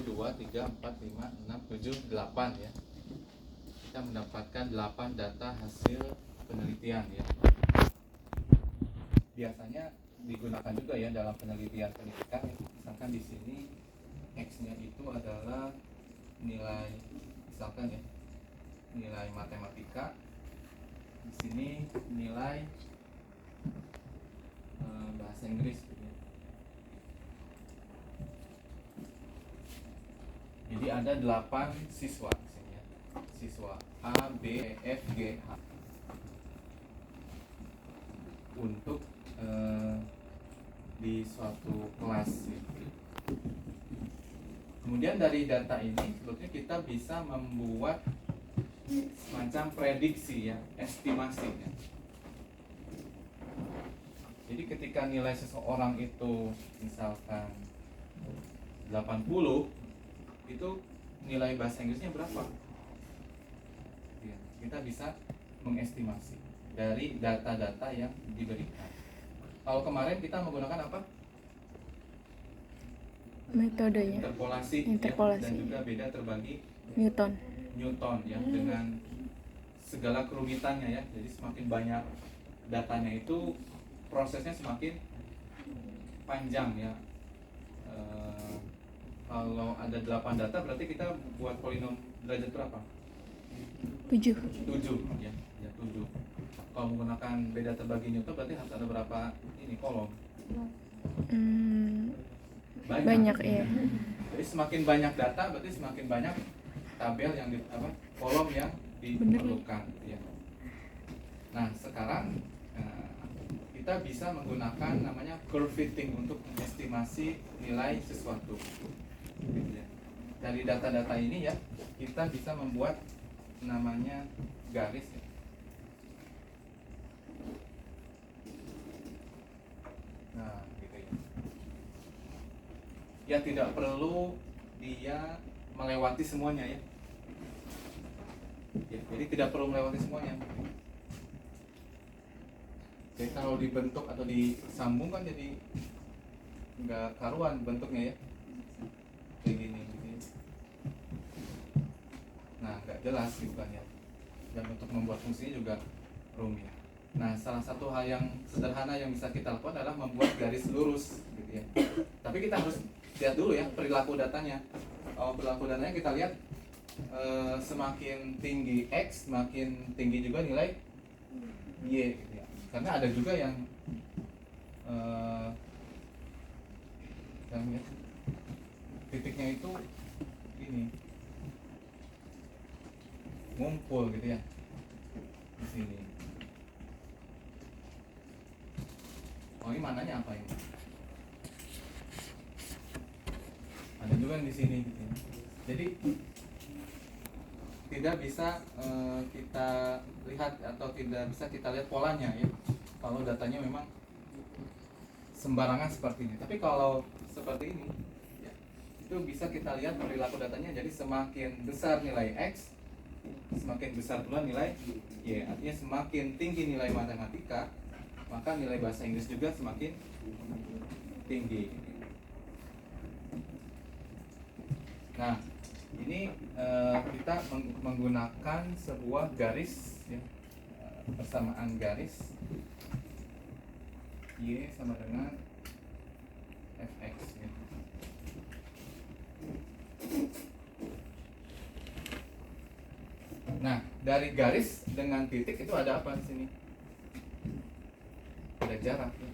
2, 3, 4, 5, 6, 7, 8 ya. Kita mendapatkan 8 data hasil penelitian ya. Biasanya digunakan juga ya dalam penelitian pendidikan ya. Misalkan di sini X-nya itu adalah nilai, misalkan ya, nilai matematika. Di sini nilai bahasa Inggris gitu ya. Jadi ada 8 siswa di sini ya. Siswa A, B, F, G, H. Untuk di suatu kelas ya. Kemudian dari data ini sebetulnya kita bisa membuat semacam prediksi ya, estimasi ya. Jadi ketika nilai seseorang itu misalkan 80, itu nilai bahasa Inggrisnya berapa? Ya, kita bisa mengestimasi dari data-data yang diberikan. Kalau kemarin kita menggunakan apa? Metodenya Interpolasi. Ya, dan juga beda terbagi Newton ya, dengan segala kerumitannya ya. Jadi semakin banyak datanya itu prosesnya semakin panjang ya. Kalau ada 8 data berarti kita buat polinom derajat berapa? 7 ya, 7. Kalau menggunakan beda terbagi Newton berarti harus ada berapa ini kolom? Banyak ya. Jadi semakin banyak data berarti semakin banyak tabel yang kolom yang diperlukan ya. Nah, sekarang kita bisa menggunakan namanya curve fitting untuk mengestimasi nilai sesuatu. Dari data-data ini ya, kita bisa membuat namanya garis ya. Nah, gitu ya. Ya tidak perlu dia melewati semuanya ya. Jadi tidak perlu melewati semuanya. Jadi kalau dibentuk atau disambung kan jadi nggak karuan bentuknya ya. Kayak gini. Nah, nggak jelas gitu kan ya. Dan untuk membuat fungsinya juga rumit. Nah, salah satu hal yang sederhana yang bisa kita lakukan adalah membuat garis lurus gitu ya. Tapi kita harus lihat dulu ya perilaku datanya. Kalau perilaku datanya kita lihat semakin tinggi X, semakin tinggi juga nilai Y gitu ya. Karena ada juga yang titiknya itu ini ngumpul gitu ya di sini. Oh, ini mananya apa ini? Ada juga yang di sini gitu ya. Jadi tidak bisa kita lihat atau tidak bisa kita lihat polanya ya kalau datanya memang sembarangan seperti ini. Tapi kalau seperti ini ya, itu bisa kita lihat perilaku datanya. Jadi semakin besar nilai X, semakin besar pula nilai Y. Artinya semakin tinggi nilai matematika, maka nilai bahasa Inggris juga semakin tinggi. Nah, ini kita menggunakan sebuah garis ya, persamaan garis Y sama dengan Fx ya. Nah, dari garis dengan titik itu ada apa di sini? Ada jarak ya.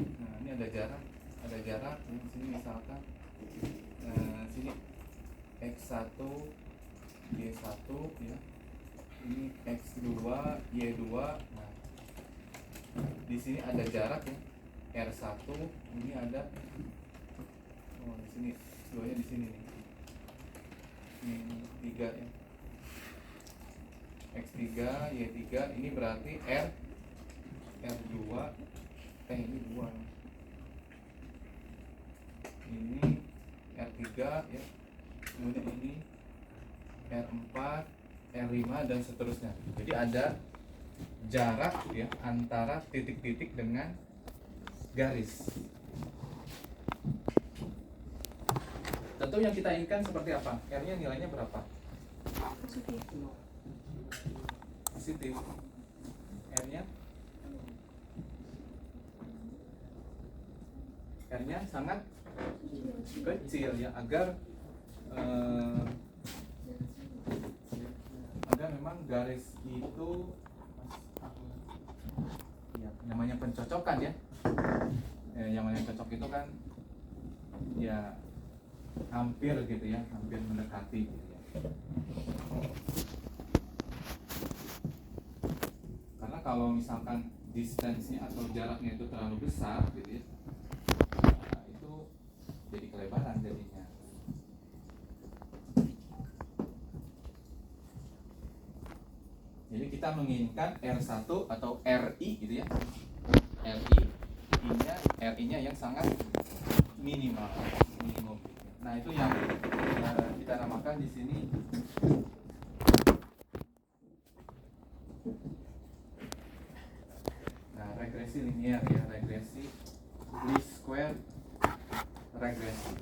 Nah, ini ada jarak di sini misalkan sini X1 Y1 ya. Ini X2 Y2. Nah, di sini ada jarak ya. R1 ini ada di sini dua-nya di sini nih. Ini 3 ya. X3 Y3 ini berarti R2 ini 2. Ini R3 ya. Kemudian ini R4, R5 dan seterusnya. Jadi ada jarak ya antara titik-titik dengan garis. Tentu yang kita inginkan seperti apa? R-nya nilainya berapa? Positif. R-nya sangat kecil ya, agar memang garis itu ya, namanya pencocokan ya. Yang namanya cocok itu kan ya hampir gitu ya, hampir mendekati gitu ya. Karena kalau misalkan distance-nya atau jaraknya itu terlalu besar gitu ya, nah, itu jadi kelebaran jadinya. Jadi kita menginginkan R1 atau RI gitu ya. RI-nya yang sangat minimum. Nah, itu yang kita namakan di sini regresi linear ya, regresi least square regresi.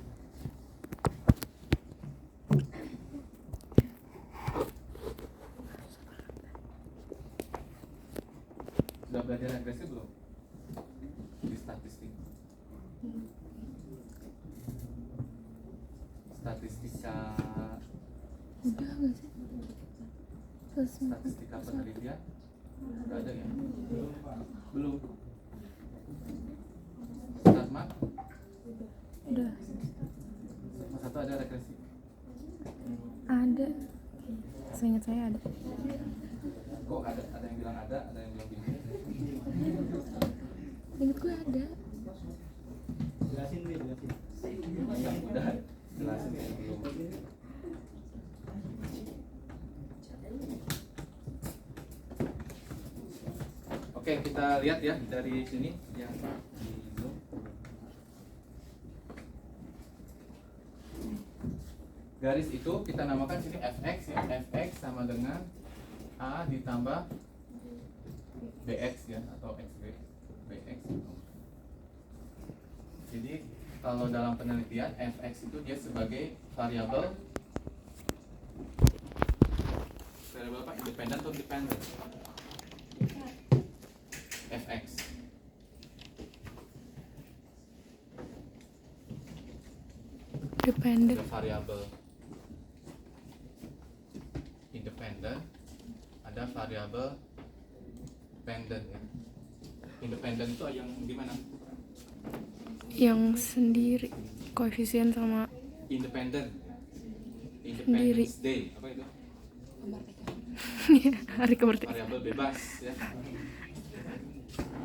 Sudah belajar regresi belum? Di statistika Udah nggak sih? statistika penelitian nggak ada ya? Belum. Statmat Udah satu ada regresi. ada. Seingat saya ada. Kok ada yang bilang ada yang bilang bingung. Ingat gue ada. Jelasin. Yang udah jelasin ya belum. Oke, kita lihat ya dari sini yang di Zoom. Garis itu kita namakan sini fx ya. Fx sama dengan a ditambah bx ya, atau xb bx. Jadi kalau dalam penelitian fx itu dia sebagai variabel apa? Independen atau dependent? Fx. Dependent. Ada variabel independen, ada variabel dependent ya. Independen itu yang gimana? Yang sendiri. Koefisien sama Independen. Sendiri. Independence Day apa itu? hari kemerdekaan. Variabel bebas ya.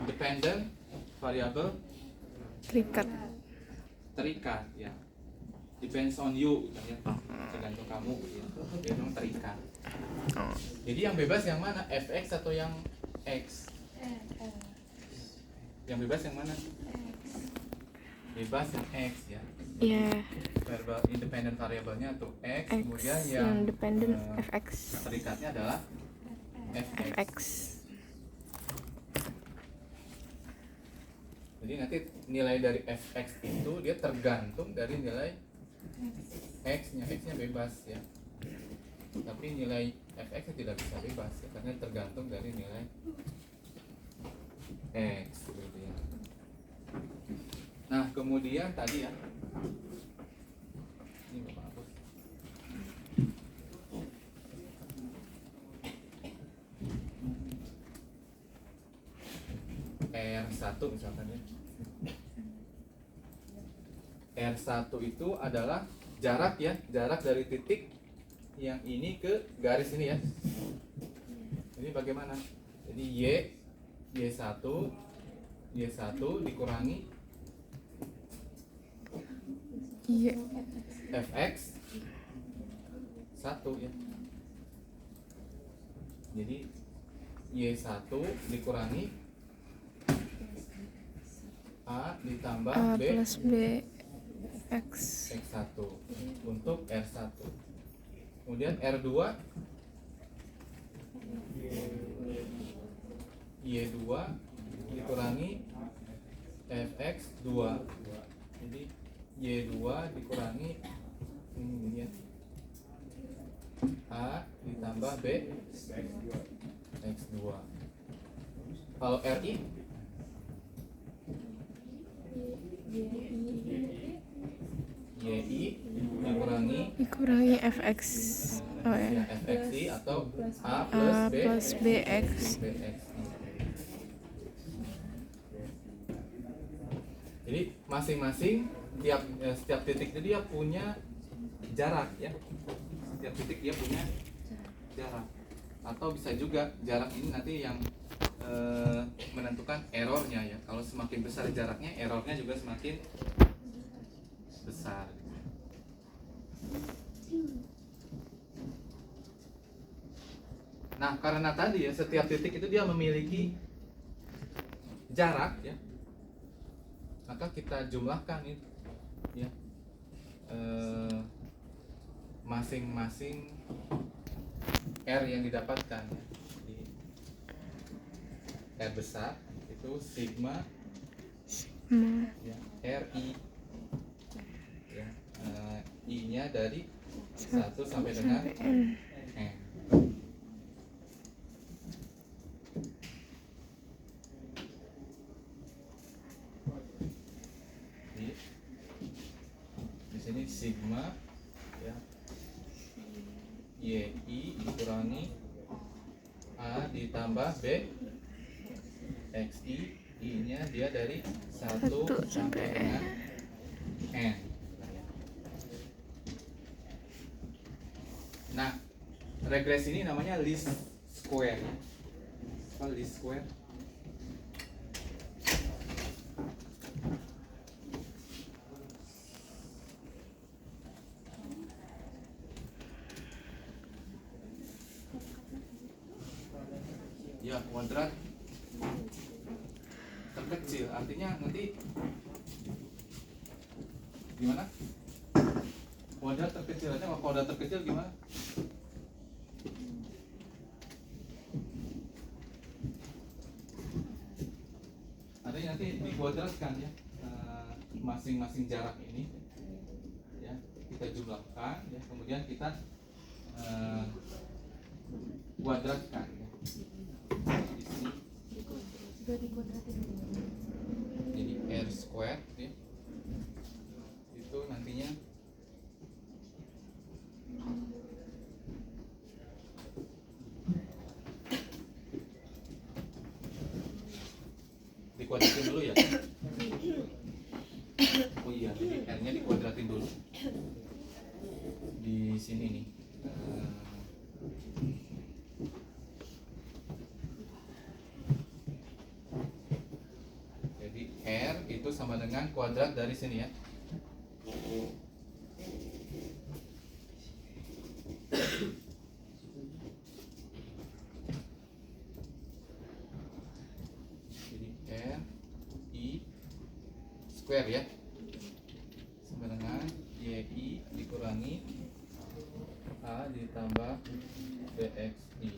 Dependent variabel terikat ya. Depends on you ya. Tergantung kamu ya. Dia memang terikat. Jadi yang bebas yang mana? Fx atau yang x? Yang bebas yang mana? Bebas yang x ya. Iya. Variabel independent variabelnya tuh x, X. kemudian Yang dependent fx. terikatnya adalah fx. Jadi nanti nilai dari fx itu dia tergantung dari nilai x-nya bebas ya. Tapi nilai fx-nya tidak bisa bebas ya, karena tergantung dari nilai x gitu ya. Nah, kemudian tadi ya. Ini Bapak hapus. R1 misalkan ya. R1 itu adalah jarak ya, jarak dari titik yang ini ke garis ini ya. Ini bagaimana? Jadi Y1 dikurangi Iya. fx 1 ya. Jadi Y1 dikurangi A ditambah A B plus B X. X1 untuk R1. Kemudian R2 Y2 dikurangi Fx2. Jadi Y2 dikurangi ini dia A ditambah B X2. Kalau RI YI Dikurangi FX. Oh ya, ya. FXI atau A A plus B plus BX. BXI. Jadi masing-masing setiap titik itu dia punya jarak ya. Setiap titik dia punya jarak. Atau bisa juga jarak ini nanti yang menentukan errornya ya. Kalau semakin besar jaraknya, errornya juga semakin besar. Nah, karena tadi ya setiap titik itu dia memiliki jarak ya, maka kita jumlahkan itu ya masing-masing R yang didapatkan ya. Jadi, R besar itu sigma ya, RI ya, I-nya dari 1 sampai dengan N. N. Di sini sigma ya YI dikurangi A ditambah B XI, I-nya dia dari 1 sampai dengan N. Nah, regresi ini namanya least square. Apa least square? Ya, kuadrat terkecil. Artinya nanti gimana? Kuadrat terkecil aja. Kalau kuadrat terkecil gimana? Artinya nanti dikuadratkan ya, masing-masing jarak ini ya, kita jumlahkan ya, kemudian kita kuadratkan ya. Di sini jadi R square ya, itu nantinya dikuadratin dulu ya. Oh iya, jadi R-nya dikuadratin dulu di sini nih. Jadi R itu sama dengan kuadrat dari sini ya. Jadi R I square ya, sama dengan YI dikurangi A ditambah BXI.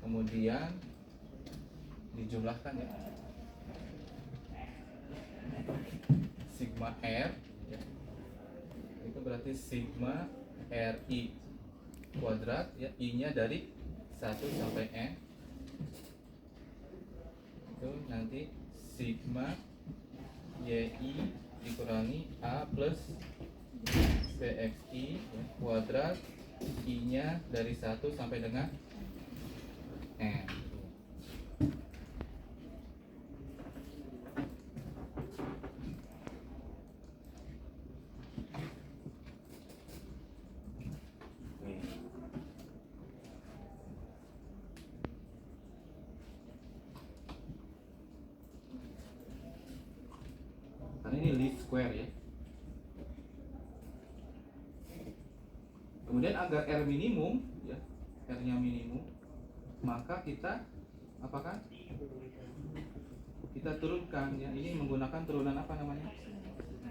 Kemudian dijumlahkan ya, sigma R ya, itu berarti sigma RI kuadrat ya, I-nya dari 1 sampai N, itu nanti sigma YI dikurangi A plus BXI ya, kuadrat I-nya dari 1 sampai dengan N. Karena ini least square ya. Kemudian agar R minimum ya, R-nya minimum, maka kita apakah? Kita turunkan ya. Ini menggunakan turunan apa namanya?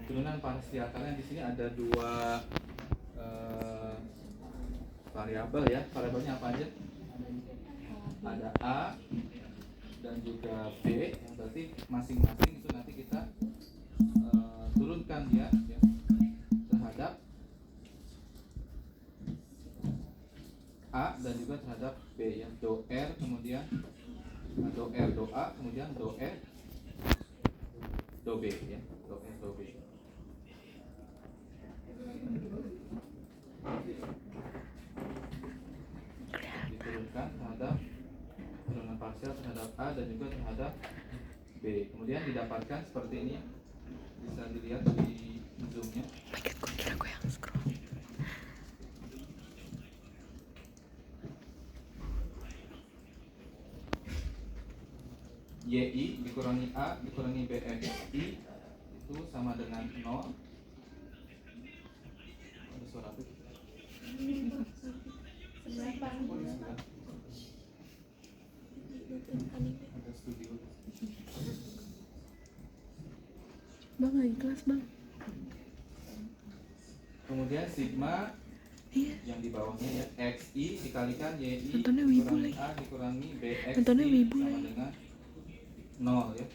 Turunan parsial, karena di sini ada dua variabel ya. Variabelnya apa aja? Ada A dan juga B, berarti masing-masing itu nanti kita turunkan ya terhadap dan juga terhadap B ya. Do R kemudian do R do A kemudian do E do B ya. Do E do B. Diturunkan terhadap turunan parsial terhadap A dan juga terhadap B. Kemudian didapatkan seperti ini. Bisa dilihat di zoomnya. YI dikurangi A dikurangi BXI itu sama dengan 0. Ada suara apa? Ada studio. Bang lagi kelas bang. Kemudian sigma Iya. yang di bawahnya ya XI dikalikan YI Nontonnya wibu dikurangi lagi. A dikurangi BXI Nontonnya wibu sama lagi. dengan 0 ya.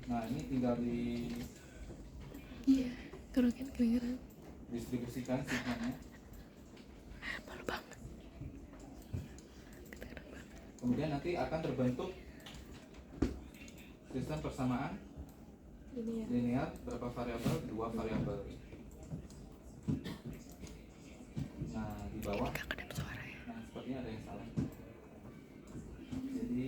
Nah ini tinggal Iya. Kurangin kedengeran. didistribusikan sigmanya. Malu banget. Kemudian nanti akan terbentuk sistem persamaan Ini ya. linear berapa variabel? 2 variabel. Nah di bawah, Gak kedap suara ya. nah sepertinya ada yang salah. Jadi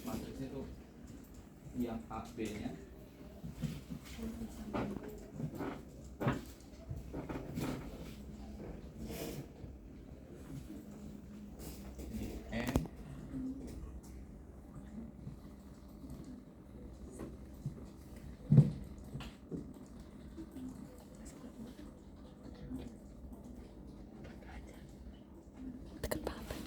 matriksnya itu yang A B nya ini N Deket banget.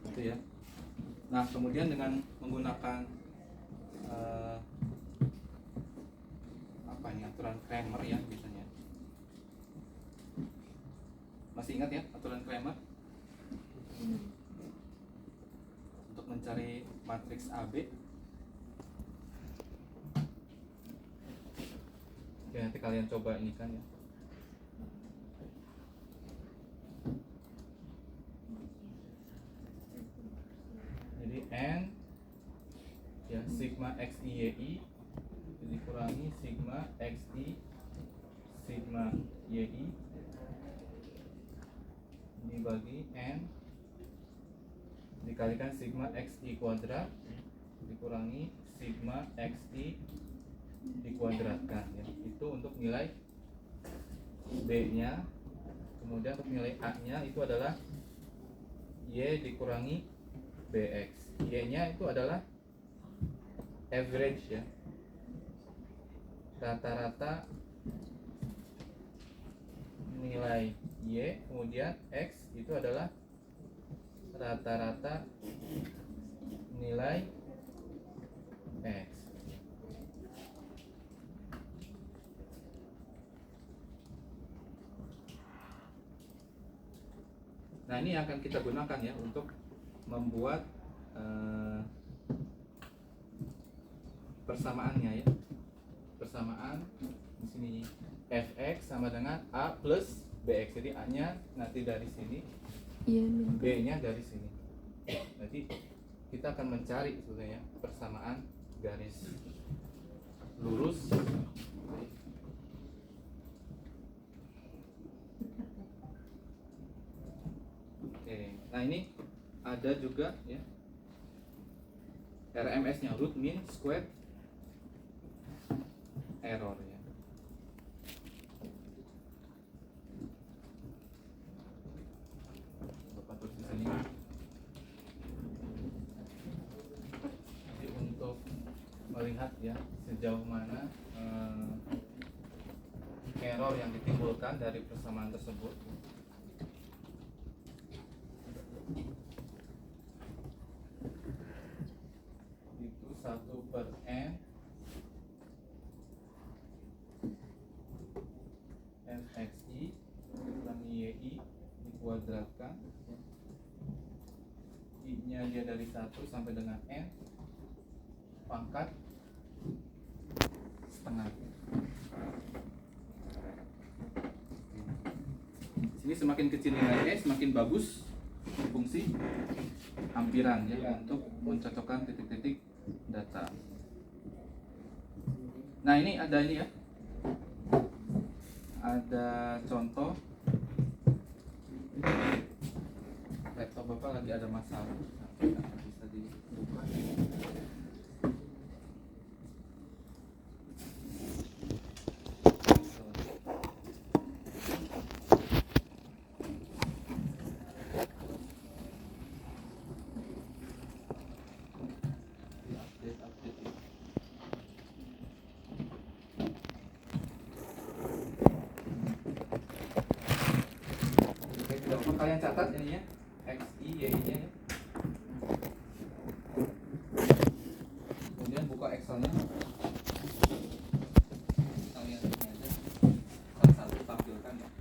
gitu ya. Nah kemudian dengan menggunakan apa ini aturan Cramer ya biasanya. Masih ingat ya aturan Cramer? Untuk mencari matriks AB. Oke, nanti kalian coba ini kan ya. Jadi N ya sigma XI YI dikurangi sigma XI sigma YI dibagi N dikalikan sigma XI kuadrat dikurangi sigma XI dikuadratkan ya. Itu untuk nilai B nya. Kemudian untuk nilai A nya itu adalah Y dikurangi BX. Y nya itu adalah average ya, rata-rata nilai Y. Kemudian X itu adalah rata-rata nilai X. Nah ini akan kita gunakan ya untuk membuat persamaannya ya. Persamaan di sini fx sama dengan a plus bx. Jadi a-nya nanti dari sini, Iya nih. b-nya dari sini. Nanti kita akan mencari sebetulnya persamaan garis lurus. Oke, nah ini ada juga ya RMS-nya, root mean squared error ya. Bapak tulis di sini. Jadi untuk melihat ya sejauh mana error yang ditimbulkan dari persamaan tersebut. kuadratkan. I-nya dia dari 1 sampai dengan N pangkat setengah. Sini semakin kecil nilai E, semakin bagus fungsi hampiran ya untuk mencocokkan titik-titik data. Nah ini ada ini ya, ada contoh. Laptop Bapak lagi ada masalah, bisa dibuka. Oke, tidak lupa kalian catat ini ya, X, Y, Y nya ya.